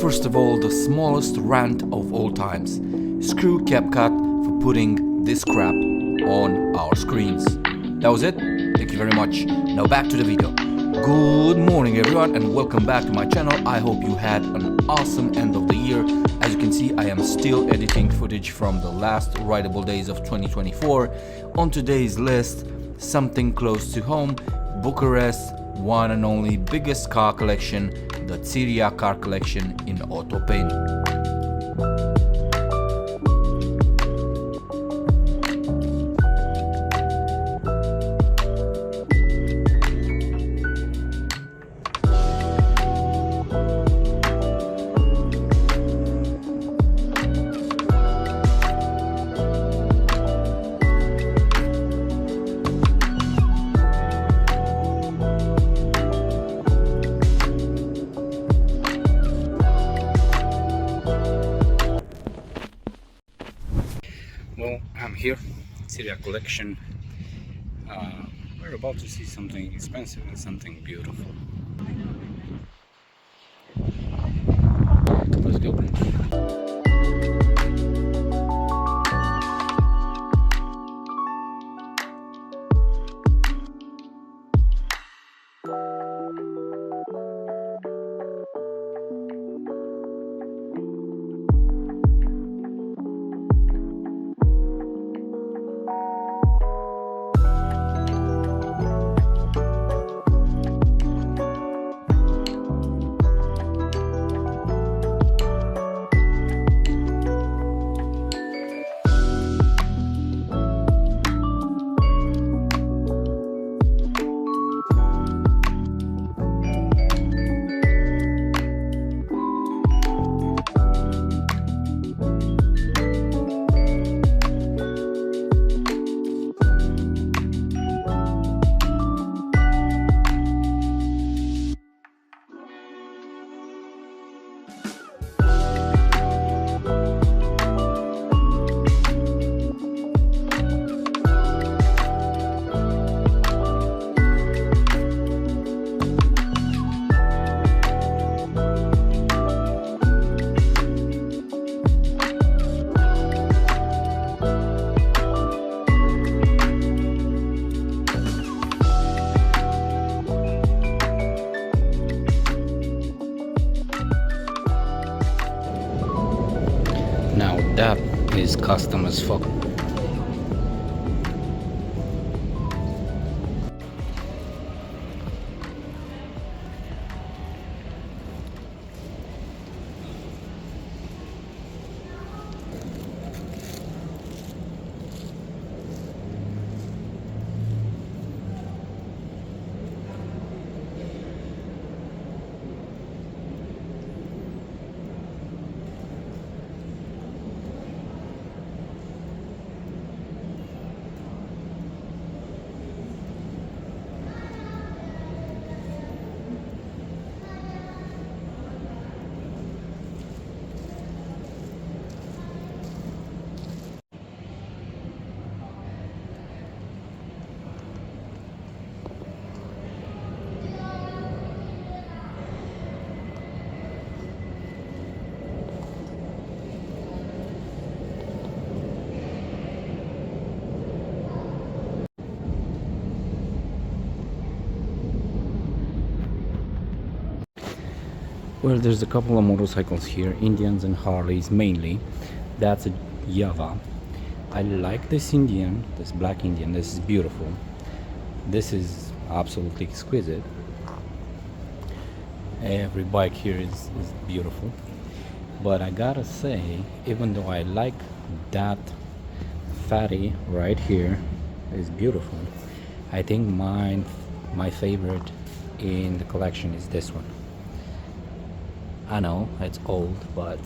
First of all, the smallest rant of all times. Screw CapCut for putting this crap on our screens. That was it. Thank you very much. Now back to the video. Good morning everyone and welcome back to my channel. I hope you had an awesome end of the year. As you can see, I am still editing footage from the last rideable days of 2024. On today's list, something close to home, Bucharest's one and only biggest car collection, the Țiriac Car Collection in Otopeni. Well, I'm here, Țiriac Collection. We're about to see something expensive and something beautiful. Let's go. Now that is custom as fuck. Well, there's a couple of motorcycles here, Indians and Harleys mainly. That's a Java. I like this Indian, this black Indian. This is beautiful. This is absolutely exquisite. Every bike here is beautiful. But I gotta say, even though I like that fatty right here is beautiful, I think my favorite in the collection is this one. I know it's old, but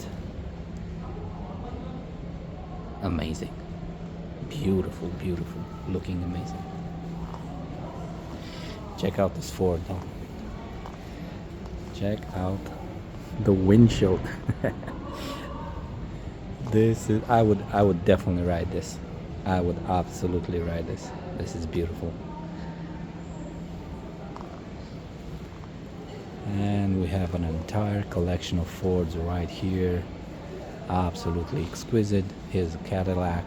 amazing. Beautiful, beautiful, looking amazing. Check out this Ford though. Check out the windshield. This is I would definitely ride this. I would absolutely ride this. This is beautiful. And we have an entire collection of Fords right here. Absolutely exquisite. Here's a Cadillac.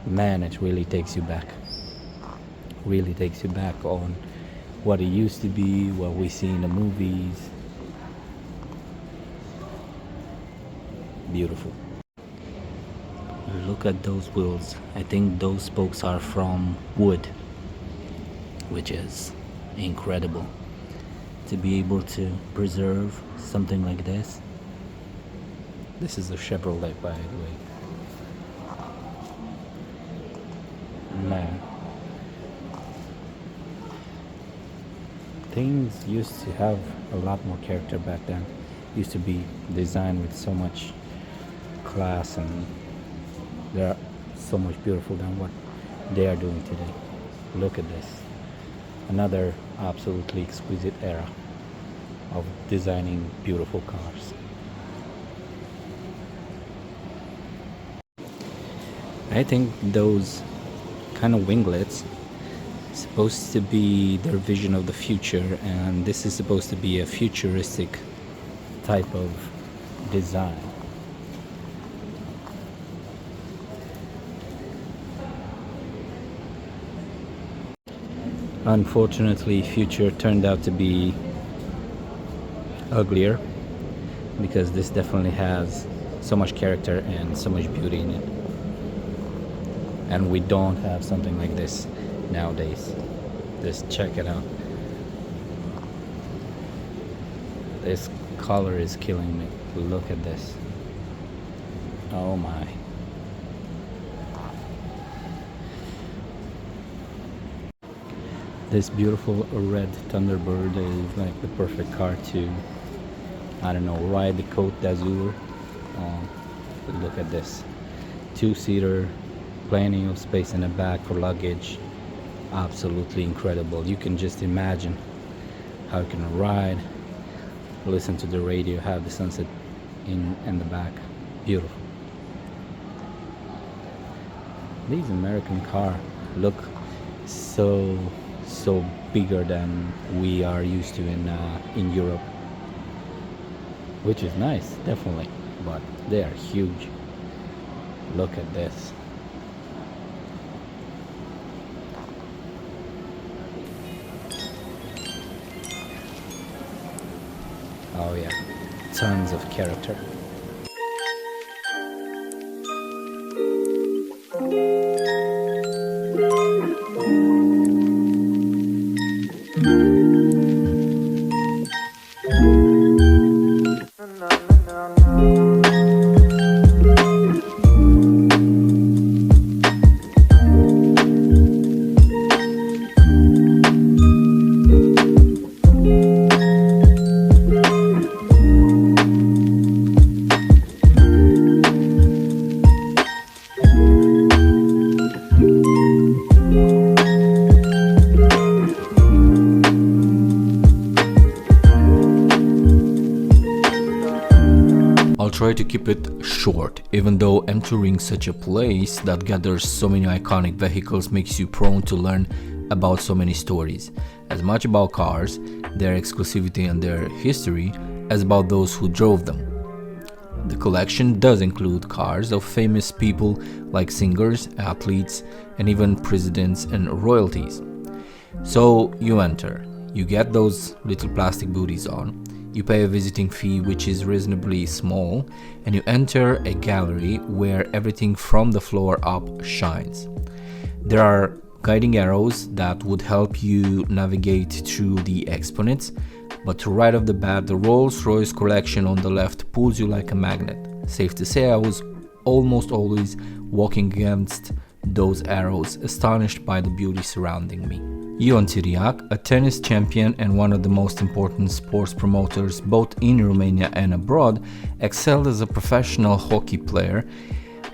Man, it really takes you back. Really takes you back on what it used to be, what we see in the movies. Beautiful. Look at those wheels. I think those spokes are from wood, which is incredible to be able to preserve something like this. This is a Chevrolet, by the way. Man, things used to have a lot more character back then. Used to be designed with so much class, and they are so much beautiful than what they are doing today. Look at this. Another absolutely exquisite era of designing beautiful cars. I think those kind of winglets supposed to be their vision of the future, and this is supposed to be a futuristic type of design. Unfortunately, future turned out to be uglier, because this definitely has so much character and so much beauty in it, and we don't have something like this nowadays. Just check it out. This color is killing me. Look at this. Oh my. This beautiful red Thunderbird is like the perfect car to, I don't know, ride the Côte d'Azur. Look at this. Two-seater, plenty of space in the back for luggage. Absolutely incredible. You can just imagine how you can ride, listen to the radio, have the sunset in the back. Beautiful. These American cars look so bigger than we are used to in Europe, which is nice, definitely, but they are huge. Look at this. Oh yeah, tons of character. Try to keep it short, even though entering such a place that gathers so many iconic vehicles makes you prone to learn about so many stories, as much about cars, their exclusivity and their history, as about those who drove them. The collection does include cars of famous people like singers, athletes, and even presidents and royalties. So you enter, you get those little plastic booties on, you pay a visiting fee which is reasonably small, and you enter a gallery where everything from the floor up shines. There are guiding arrows that would help you navigate through the exponents, but right off the bat the Rolls-Royce collection on the left pulls you like a magnet. Safe to say I was almost always walking against those arrows, astonished by the beauty surrounding me. Țiriac, a tennis champion and one of the most important sports promoters both in Romania and abroad, excelled as a professional hockey player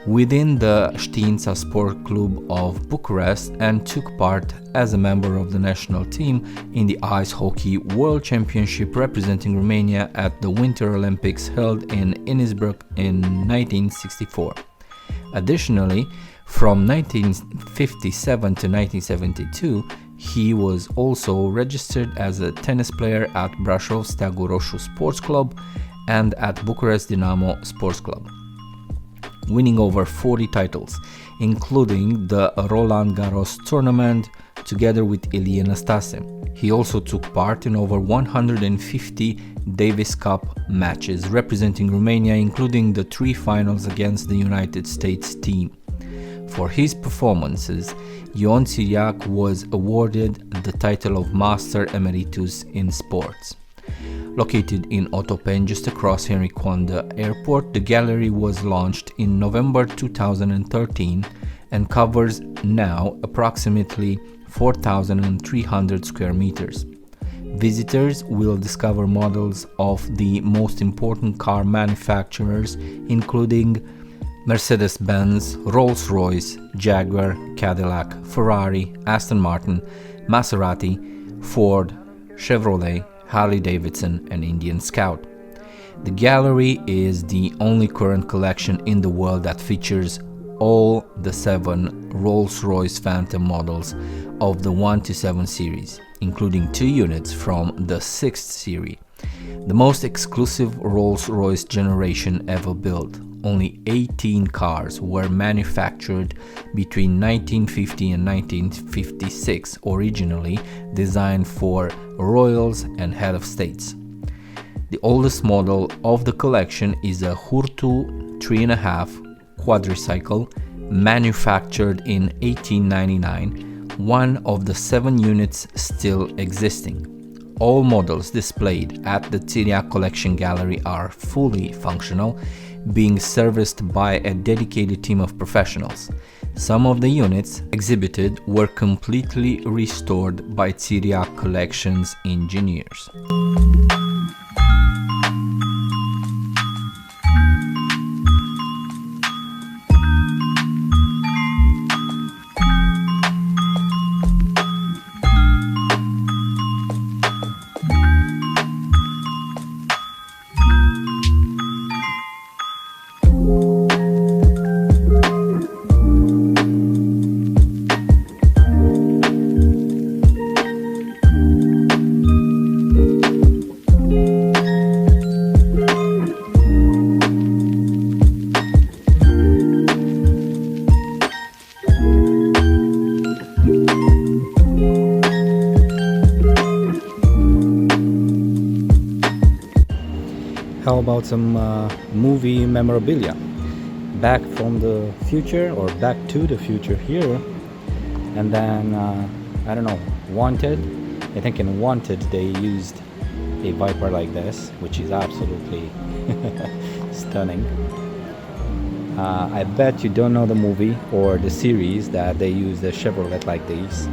within the Știința Sport Club of Bucharest and took part as a member of the national team in the Ice Hockey World Championship representing Romania at the Winter Olympics held in Innsbruck in 1964. Additionally, from 1957 to 1972, He was also registered as a tennis player at Brașov Steagul Roșu Sports Club and at Bucharest Dinamo Sports Club, winning over 40 titles, including the Roland Garros tournament together with Ilie Năstase. He also took part in over 150 Davis Cup matches representing Romania, including the 3 finals against the United States team. For his performances, Ion Țiriac was awarded the title of Master Emeritus in Sports. Located in Otopeni, just across Henri Coandă Airport, the gallery was launched in November 2013 and covers now approximately 4,300 square meters. Visitors will discover models of the most important car manufacturers, including Mercedes-Benz, Rolls-Royce, Jaguar, Cadillac, Ferrari, Aston Martin, Maserati, Ford, Chevrolet, Harley-Davidson, and Indian Scout. The gallery is the only current collection in the world that features all the 7 Rolls-Royce Phantom models of the 1-7 series, including 2 units from the 6th series, the most exclusive Rolls-Royce generation ever built. Only 18 cars were manufactured between 1950 and 1956, originally designed for royals and head of states. The oldest model of the collection is a Hurtu 3.5 quadricycle manufactured in 1899, one of the 7 units still existing. All models displayed at the Țiriac Collection gallery are fully functional, being serviced by a dedicated team of professionals. Some of the units exhibited were completely restored by Țiriac Collection's engineers. How about some movie memorabilia? Back from the Future or Back to the Future here, and then I don't know, Wanted. I think in Wanted they used a Viper like this, which is absolutely stunning. I bet you don't know the movie or the series that they used a Chevrolet like these.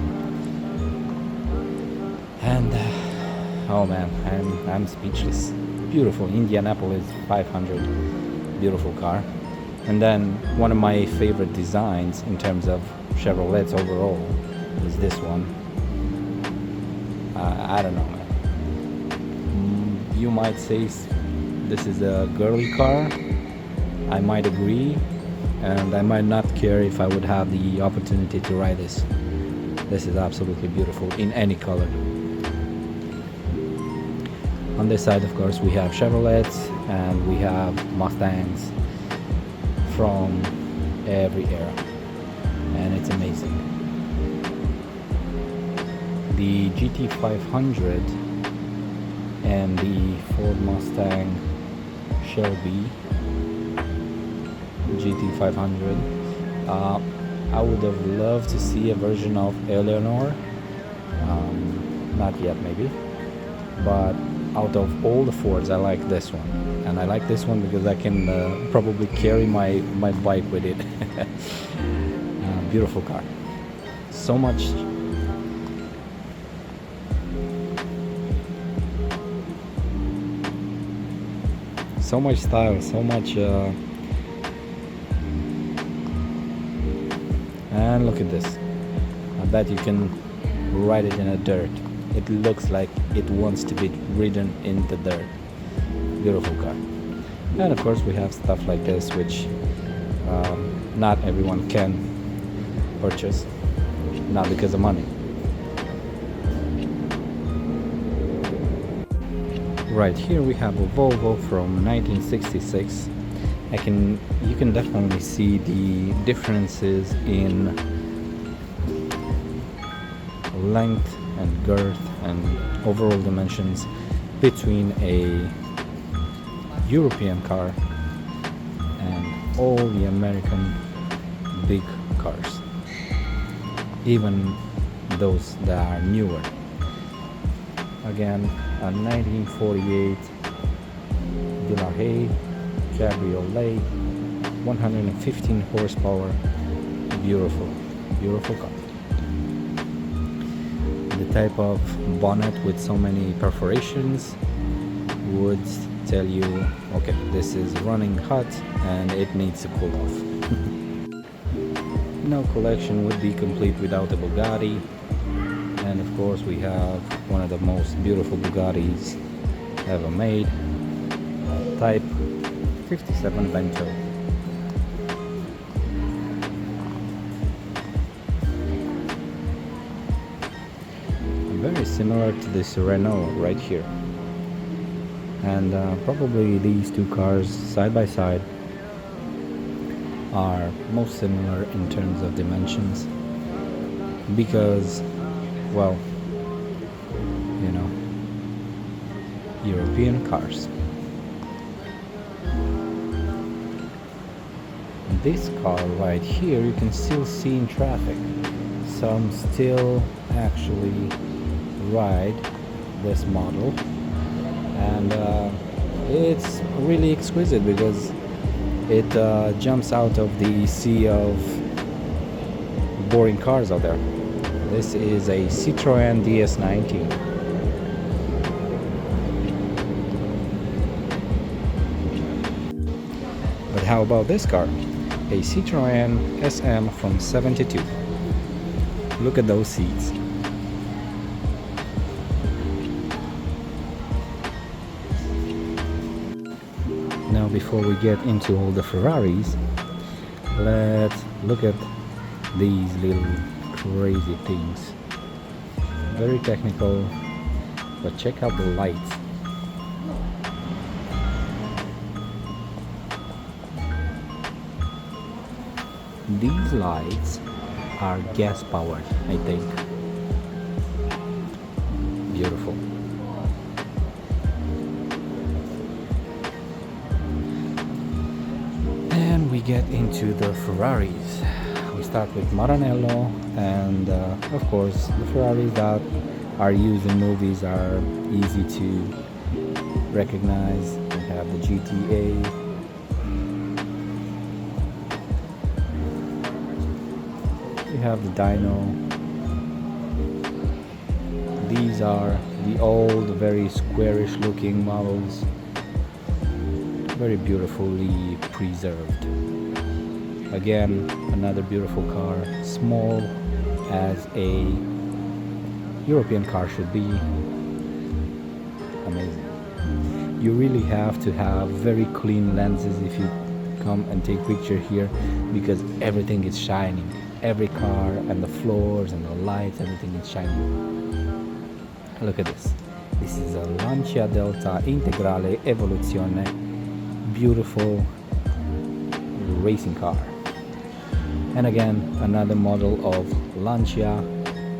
And oh man, I'm speechless. Beautiful Indianapolis 500, beautiful car. And then one of my favorite designs in terms of Chevrolets overall is this one. I don't know, man. You might say this is a girly car. I might agree, and I might not care if I would have the opportunity to ride this. This is absolutely beautiful in any color. On this side, of course, we have Chevrolets and we have Mustangs from every era, and it's amazing. The GT500 and the Ford Mustang Shelby GT500. I would have loved to see a version of Eleanor. Not yet, maybe, but out of all the Fords, I like this one, and I like this one because I can probably carry my bike with it. Beautiful car. So much style, so much and look at this. I bet you can ride it in the dirt. It looks like it wants to be ridden in the dirt. Beautiful car. And of course we have stuff like this, which not everyone can purchase, not because of money, Right here we have a Volvo from 1966. You can definitely see the differences in length and girth and overall dimensions between a European car and all the American big cars, even those that are newer. Again, a 1948 Delahaye Cabriolet, 115 horsepower, beautiful, beautiful car. The type of bonnet with so many perforations would tell you, okay, this is running hot and it needs to cool off. No collection would be complete without a Bugatti, and of course we have one of the most beautiful Bugattis ever made, Type 57 Vento. Very similar to this Renault right here, and probably these two cars side by side are most similar in terms of dimensions because, well, you know, European cars. This car right here you can still see in traffic. Some still actually ride this model, and it's really exquisite because it jumps out of the sea of boring cars out there. This is a Citroën DS19. But how about this car? A Citroën SM from '72. Look at those seats. Now, before we get into all the Ferraris, let's look at these little crazy things. Very technical, but check out the lights. These lights are gas powered, I think. Beautiful. And we get into the Ferraris. We start with Maranello, and of course the Ferraris that are used in movies are easy to recognize. We have the GTA, we have the Dino. These are the old, very squarish looking models, very beautifully preserved. Again, another beautiful car, small as a European car should be. Amazing. You really have to have very clean lenses if you come and take picture here, because everything is shining. Every car and the floors and the lights, everything is shining. Look at this. This is a Lancia Delta Integrale Evoluzione. Beautiful racing car. And again, another model of Lancia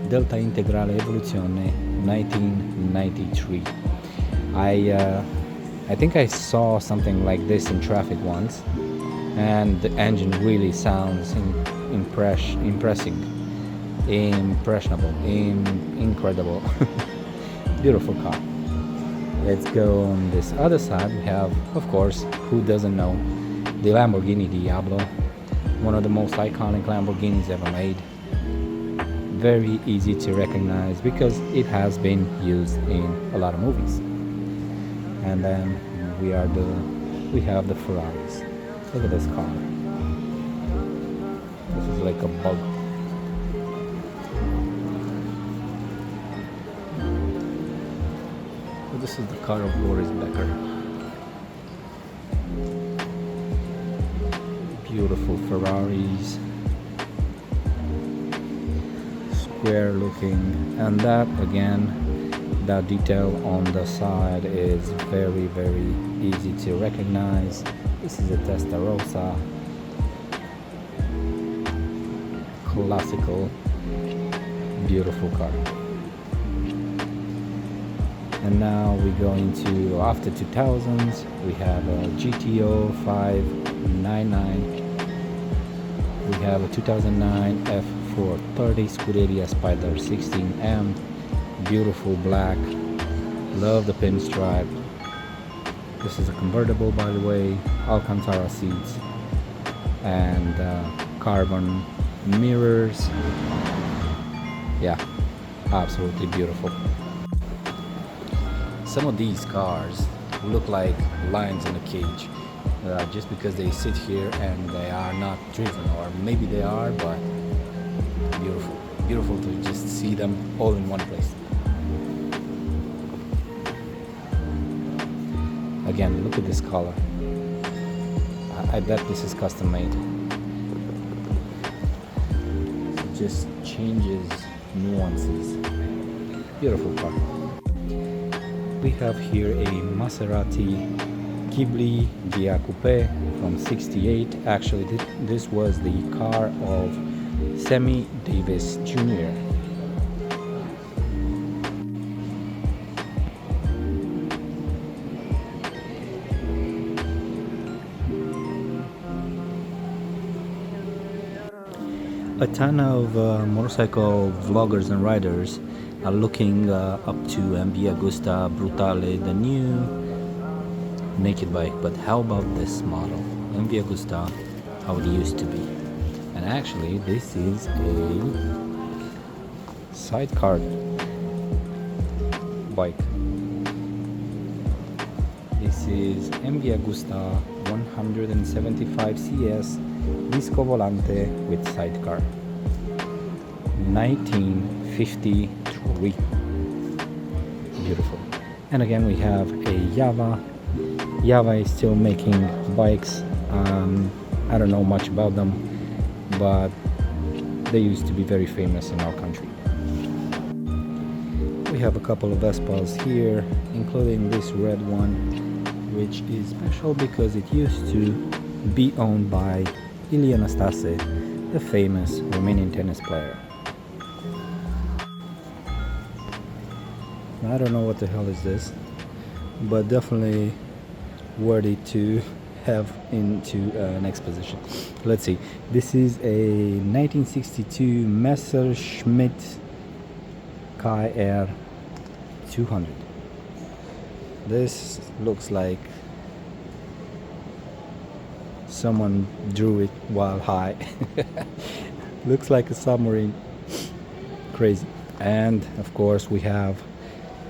Delta Integrale Evoluzione 1993. I think I saw something like this in traffic once, and the engine really sounds impressionable, incredible. Beautiful car. Let's go on this other side. We have, of course, who doesn't know, the Lamborghini Diablo, one of the most iconic Lamborghinis ever made. Very easy to recognize because it has been used in a lot of movies. And then we have the Ferraris. Look at this car. This is like a bug. This is the car of Boris Becker. Beautiful Ferraris, square looking, and that again, That detail on the side is very easy to recognize. This is a Testarossa, classical, beautiful car. And now we go into after 2000s. We have a GTO 599. We have a 2009 F430 Scuderia Spider 16M, beautiful black. Love the pinstripe. This is a convertible, by the way. Alcantara seats and carbon mirrors. Yeah, absolutely beautiful. Some of these cars look like lions in a cage, just because they sit here and they are not driven, or maybe they are, but beautiful to just see them all in one place. Again, look at this color. I bet this is custom made. It just changes nuances. Beautiful car. We have here a Maserati Ghibli Via Coupe from '68. Actually, this was the car of Sammy Davis Jr. A ton of motorcycle vloggers and riders are looking up to MV Agusta Brutale, the new naked bike. But how about this model, MV Agusta, how it used to be? And actually, this is a sidecar bike. This is MV Agusta 175 CS Disco Volante with sidecar, 1953. Beautiful. And again, we have a Java. Java is still making bikes. I don't know much about them, but they used to be very famous in our country. We have a couple of Vespas here, including this red one, which is special because it used to be owned by Ilie Nastase, the famous Romanian tennis player. I don't know what the hell is this, but definitely worthy to have into an exposition. Let's see. This is a 1962 Messerschmitt KR 200. This looks like someone drew it while high. Looks like a submarine. Crazy. And of course we have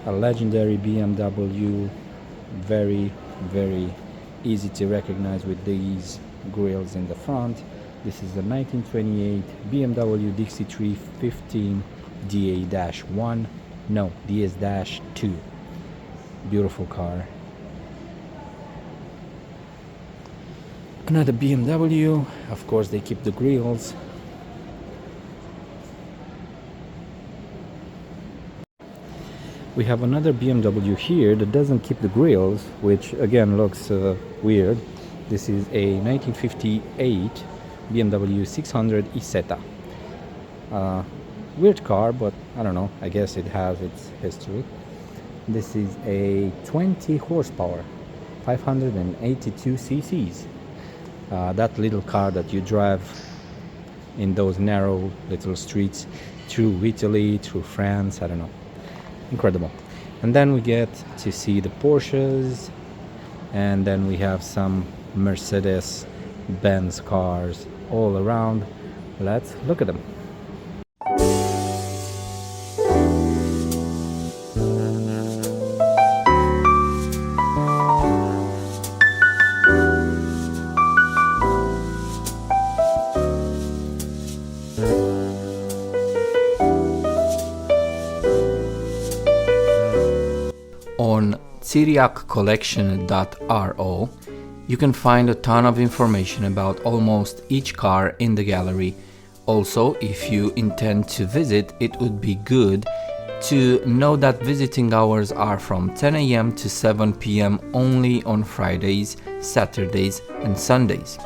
a legendary BMW, very easy to recognize with these grills in the front. This is a 1928 BMW Dixie 315 DA-1, no, DS-2. Beautiful car. Another BMW, of course they keep the grills. We have another BMW here that doesn't keep the grills, which again looks weird. This is a 1958 BMW 600 Isetta. Weird car, but I don't know, I guess it has its history. This is a 20 horsepower, 582 cc's. That little car that you drive in those narrow little streets through Italy, through France, I don't know. Incredible. And then we get to see the Porsches, and then we have some Mercedes-Benz cars all around. Let's look at them. On țiriaccollection.ro you can find a ton of information about almost each car in the gallery. Also, if you intend to visit, it would be good to know that visiting hours are from 10 a.m. to 7 p.m. only on Fridays, Saturdays and Sundays.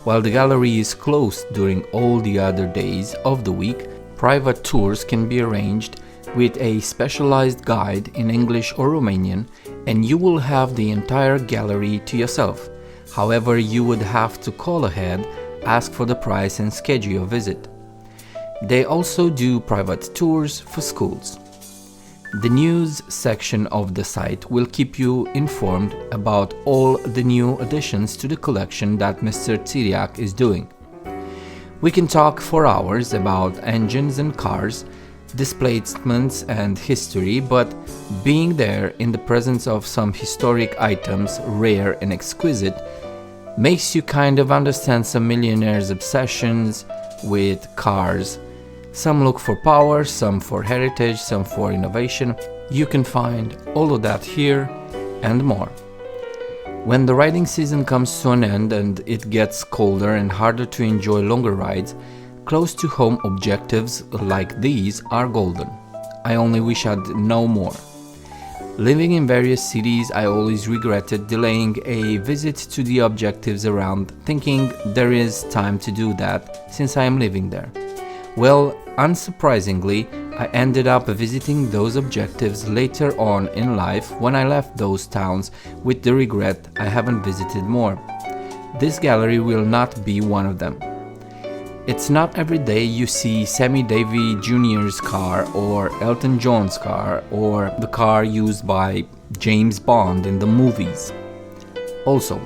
While the gallery is closed during all the other days of the week, private tours can be arranged with a specialized guide in English or Romanian, and you will have the entire gallery to yourself. However, you would have to call ahead, ask for the price and schedule your visit. They also do private tours for schools. The news section of the site will keep you informed about all the new additions to the collection that Mr. Țiriac is doing. We can talk for hours about engines and cars, displacements and history, but being there in the presence of some historic items, rare and exquisite, makes you kind of understand some millionaires' obsessions with cars. Some look for power, some for heritage, some for innovation. You can find all of that here and more. When the riding season comes to an end and it gets colder and harder to enjoy longer rides, close to home objectives like these are golden. I only wish I'd know more. Living in various cities, I always regretted delaying a visit to the objectives around, thinking there is time to do that since I am living there. Well, unsurprisingly, I ended up visiting those objectives later on in life when I left those towns with the regret I haven't visited more. This gallery will not be one of them. It's not every day you see Sammy Davis Jr.'s car or Elton John's car or the car used by James Bond in the movies. Also,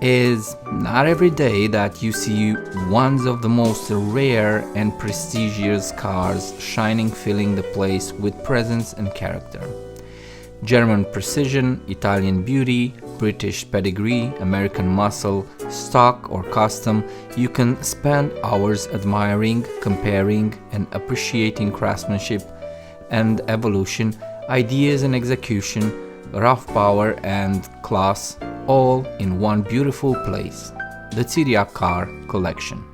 is not every day that you see one of the most rare and prestigious cars shining, filling the place with presence and character. German precision, Italian beauty, British pedigree, American muscle, stock or custom, you can spend hours admiring, comparing and appreciating craftsmanship and evolution, ideas and execution, rough power and class, all in one beautiful place, the Țiriac Car Collection.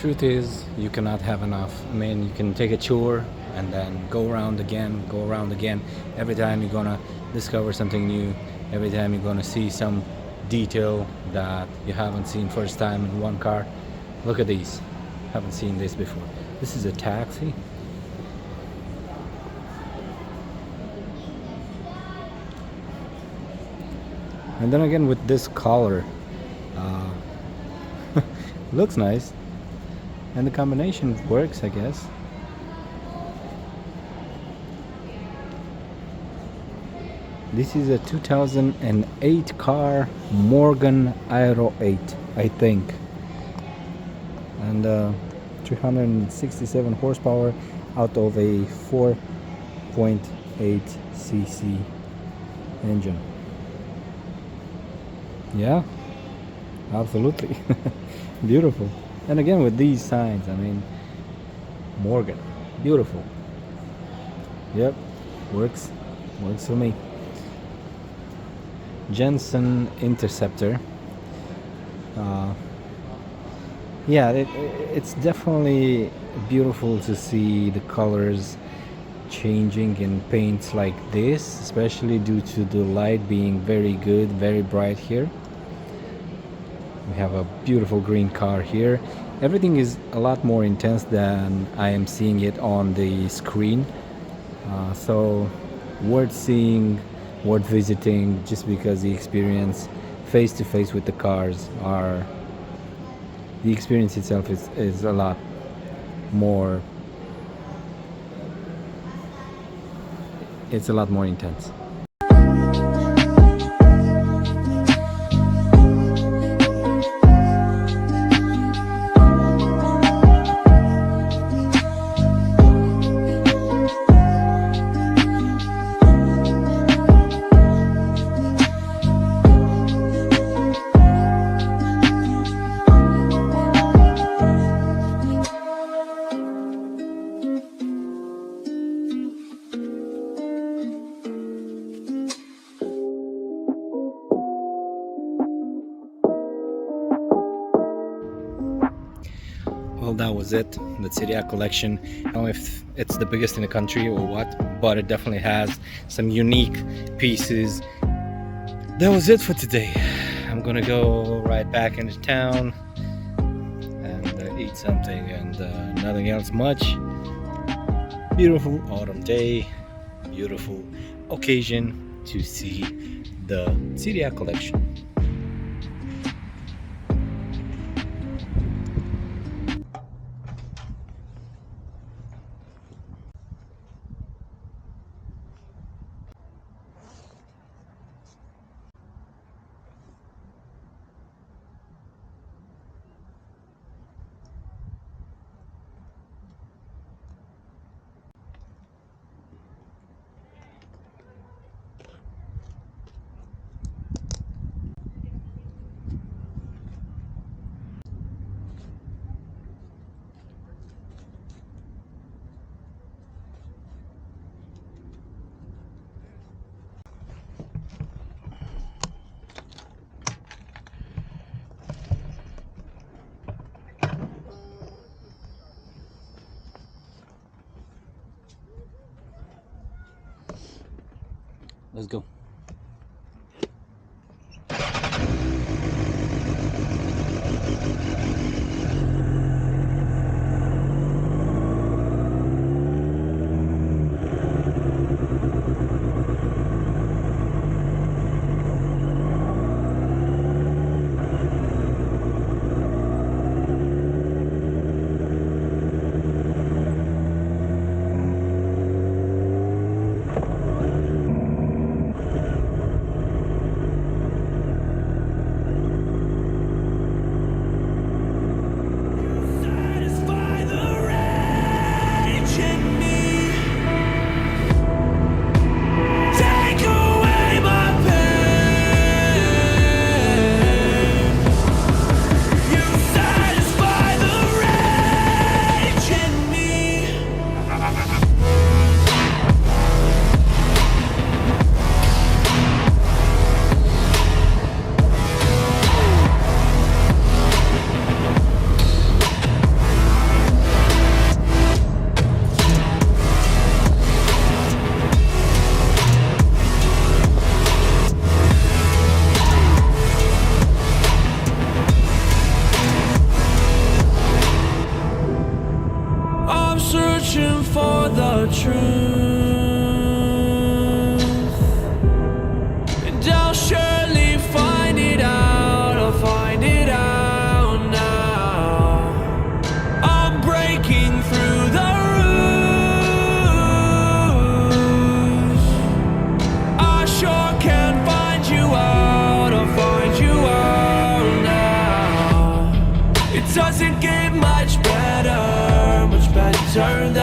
truth is, you cannot have enough. I mean, you can take a tour and then go around again, go around again. Every time you're gonna discover something new. Every time you're gonna see some detail that you haven't seen first time in one car. Look at these. Haven't seen this before. This is a taxi. And then again with this color, looks nice, and the combination works, I guess. This is a 2008 car, Morgan Aero 8, I think, and 367 horsepower out of a 4.8 cc engine. Yeah, absolutely. Beautiful. And again with these signs, I mean, Morgan, beautiful. Yep, works for me. Jensen Interceptor. Yeah, it's definitely beautiful to see the colors changing in paints like this, especially due to the light being very good, very bright here. We have a beautiful green car here. Everything is a lot more intense than I am seeing it on the screen. So worth seeing, worth visiting, just because the experience face to face with the cars are, the experience itself is a lot more, it's a lot more intense. Well, that was it, the Țiriac Collection. I don't know if it's the biggest in the country or what, but it definitely has some unique pieces. That was it for today. I'm gonna go right back into town and eat something and nothing else much. Beautiful autumn day, beautiful occasion to see the Țiriac Collection. Let's go. turned